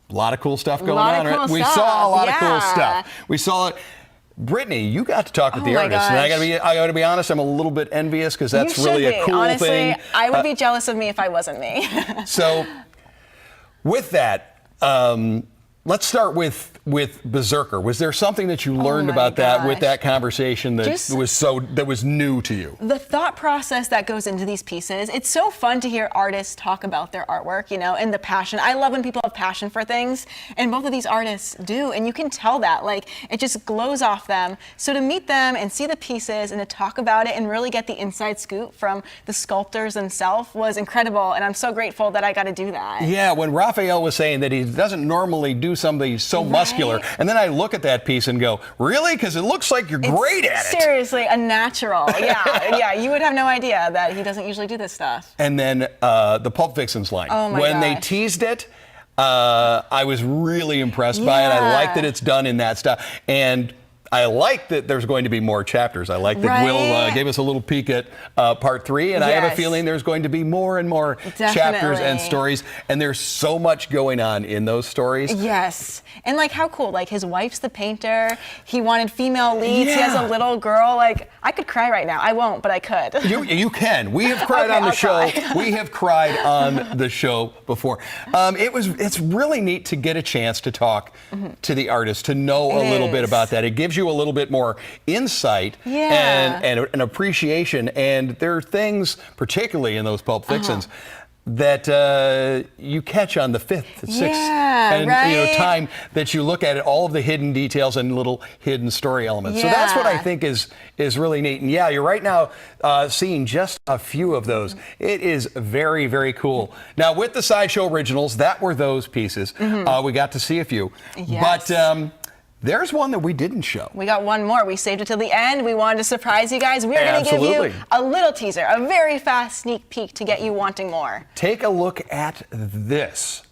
A lot of cool stuff going on, right? We saw a lot of cool stuff. We saw it. Brittany, you got to talk with the artist, and I got to be honest, I'm a little bit envious because that's really a cool
Honestly,
thing.
I would be jealous of me if I wasn't me.
So, with that, let's start with Berserker. Was there something that you learned about that with that conversation that was new to you?
The thought process that goes into these pieces, it's so fun to hear artists talk about their artwork, and the passion. I love when people have passion for things, and both of these artists do, and you can tell that. Like, it just glows off them. So to meet them and see the pieces and to talk about it and really get the inside scoop from the sculptors themselves was incredible, and I'm so grateful that I got to do that.
Yeah, when Raphael was saying that he doesn't normally do something so muscular, and then I look at that piece and go, really? Because it looks like you're great at it.
Seriously, a natural. Yeah, you would have no idea that he doesn't usually do this stuff.
And then the Pulp Vixens line.
Oh my
when they
gosh.
teased it, I was really impressed by it. I like that it's done in that style. And I like that there's going to be more chapters. I like that Will gave us a little peek at part 3, and I have a feeling there's going to be more and more chapters and stories, and there's so much going on in those stories.
Yes, and like how cool, like his wife's the painter, he wanted female leads, he has a little girl, like I could cry right now. I won't, but I could.
You can. We have cried on the show. We have cried on the show before. It's really neat to get a chance to talk to the artist, to know a little bit about that. It gives you a little bit more insight and an appreciation, and there are things, particularly in those Pulp Vixens, that you catch on the 5th, 6th, time that you look at it, all of the hidden details and little hidden story elements. So that's what I think is really neat. And you're right now seeing just a few of those. It is very, very cool. Now with the Sideshow Originals, that were those pieces. We got to see a few. But there's one that we didn't show.
We got one more. We saved it till the end. We wanted to surprise you guys. We're going to give you a little teaser, a very fast sneak peek to get you wanting more.
Take a look at this.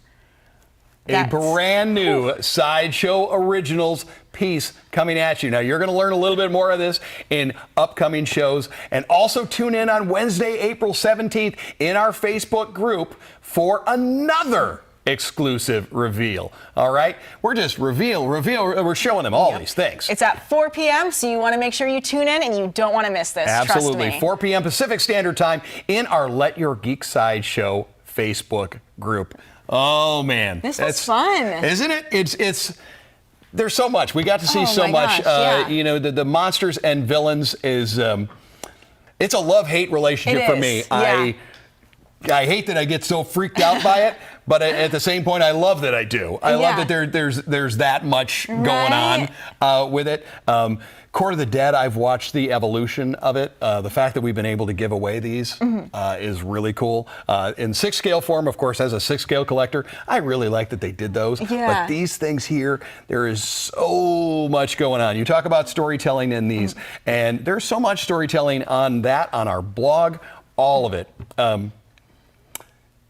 A brand new Sideshow Originals piece coming at you. Now, you're going to learn a little bit more of this in upcoming shows. And also tune in on Wednesday, April 17th in our Facebook group for another exclusive reveal. All right? We're just reveal. We're showing them all these things.
It's at 4 p.m., so you want to make sure you tune in and you don't want to miss this.
Absolutely.
Trust me.
4 p.m. Pacific Standard Time in our Let Your Geek Side Show Facebook group. Oh, man.
This was fun.
Isn't it? It's there's so much. We got to see so much. You know, the monsters and villains is it's a love-hate relationship for me.
Yeah.
I hate that I get so freaked out by it, but at the same point, I love that I do. I love that there's that much going on with it. Court of the Dead, I've watched the evolution of it. The fact that we've been able to give away these is really cool. In 6-scale form, of course, as a 6-scale collector, I really like that they did those. But these things here, there is so much going on. You talk about storytelling in these, and there's so much storytelling on that, on our blog, all of it.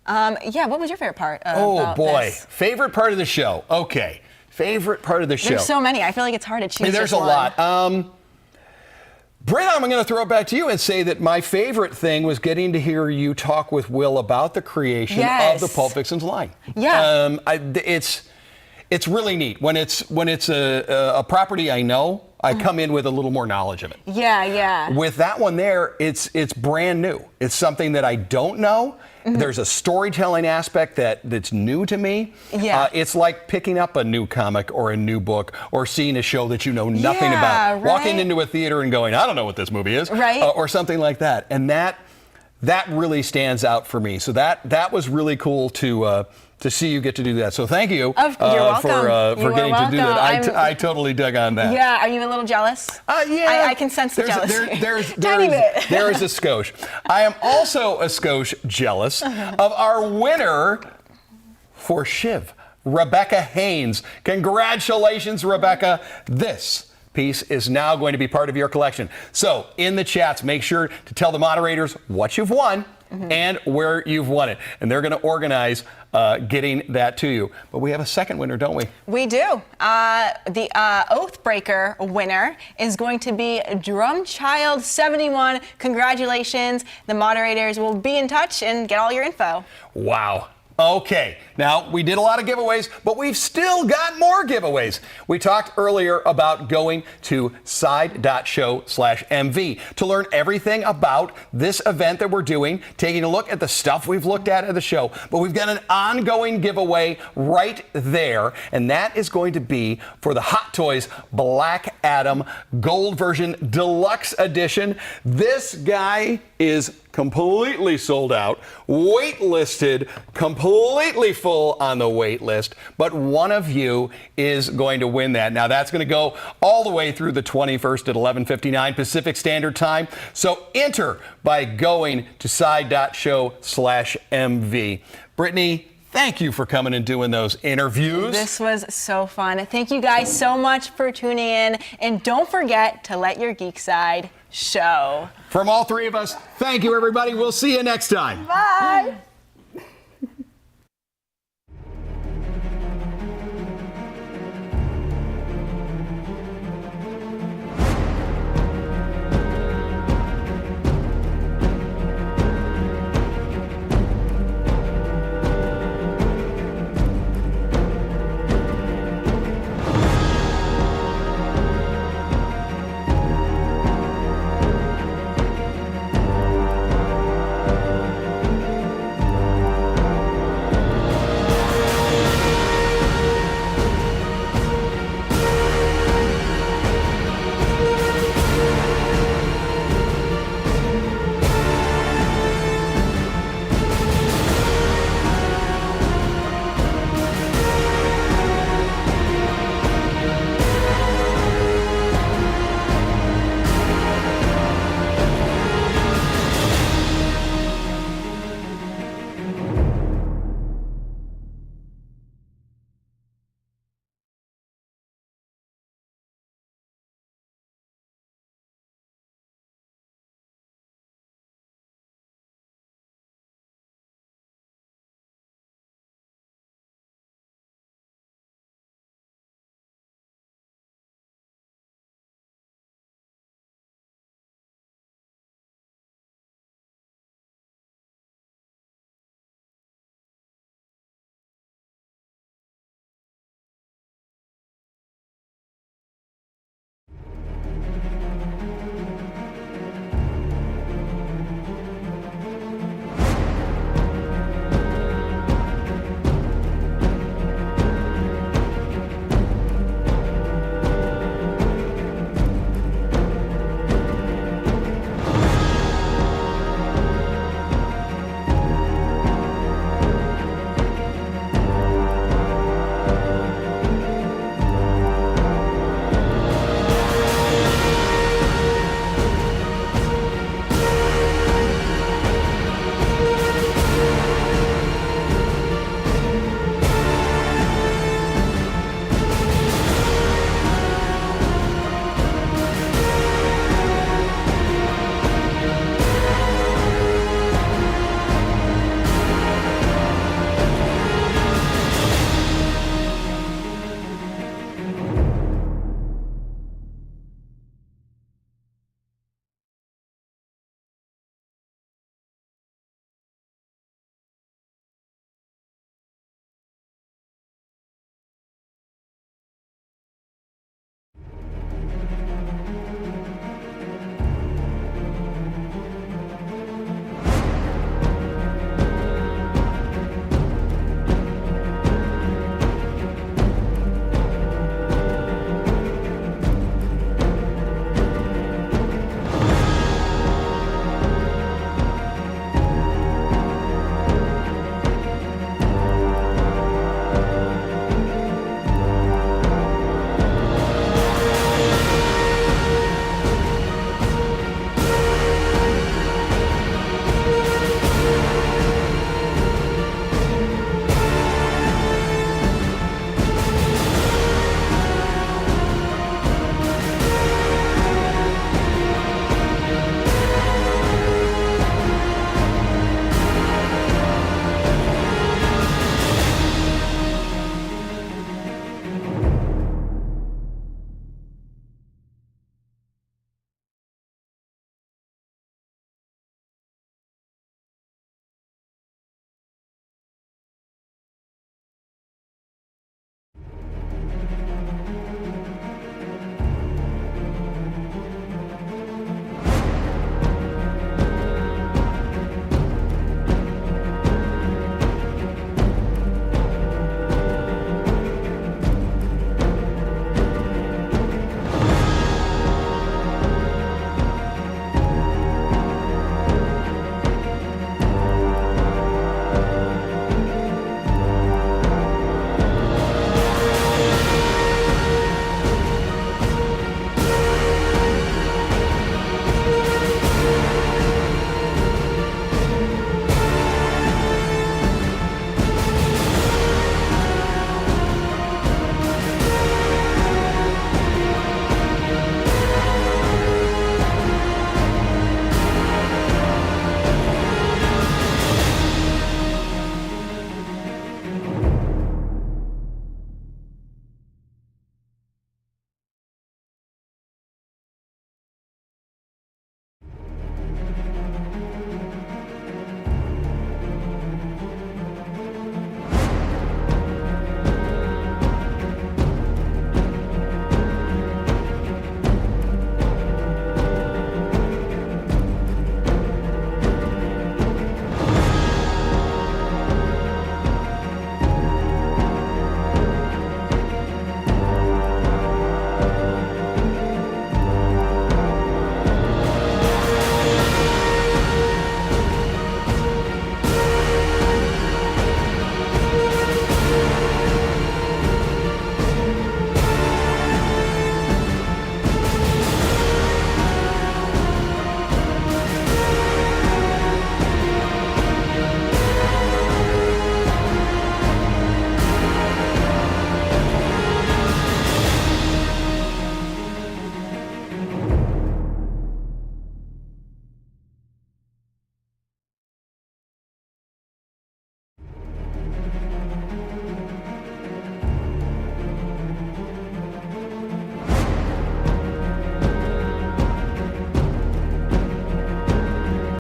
Yeah, what was your favorite part
oh, boy.
This?
Favorite part of the show. Okay. Favorite part of the show.
There's so many. I feel like it's hard to choose.
There's a lot. Britt, I'm going to throw it back to you and say that my favorite thing was getting to hear you talk with Will about the creation of the Pulp Vixens line.
Yeah.
It's really neat. When it's a property I know, I come in with a little more knowledge of it.
Yeah, yeah.
With that one there, it's brand new. It's something that I don't know. There's a storytelling aspect that's new to me.
Yeah.
It's like picking up a new comic or a new book or seeing a show that you know nothing about.
Right?
Walking into a theater and going, I don't know what this movie is.
Right.
Or something like that. And that really stands out for me. So that was really cool to see you get to do that. So thank you
you're welcome.
for getting to do that. I totally dug on that.
Yeah, are you a little jealous?
Yeah.
I can sense the jealousy.
There is a skosh. I am also a skosh jealous of our winner for Shiv, Rebecca Haynes. Congratulations, Rebecca. This piece is now going to be part of your collection. So in the chats, make sure to tell the moderators what you've won and where you've won it. And they're going to organize getting that to you. But we have a second winner, don't we?
We do. The Oathbreaker winner is going to be Drumchild71. Congratulations. The moderators will be in touch and get all your info.
Wow. Okay, now we did a lot of giveaways, but we've still got more giveaways. We talked earlier about going to side.show/MV to learn everything about this event that we're doing, taking a look at the stuff we've looked at the show, but we've got an ongoing giveaway right there, and that is going to be for the Hot Toys Black Adam Gold Version Deluxe Edition. This guy is completely sold out, waitlisted, completely full on the wait list, but one of you is going to win that. Now that's going to go all the way through the 21st at 11:59 Pacific Standard Time. So enter by going to side.show/MV. Brittany, thank you for coming and doing those interviews.
This was so fun. Thank you guys so much for tuning in. And don't forget to let your geek side show.
From all three of us, thank you, everybody. We'll see you next time.
Bye.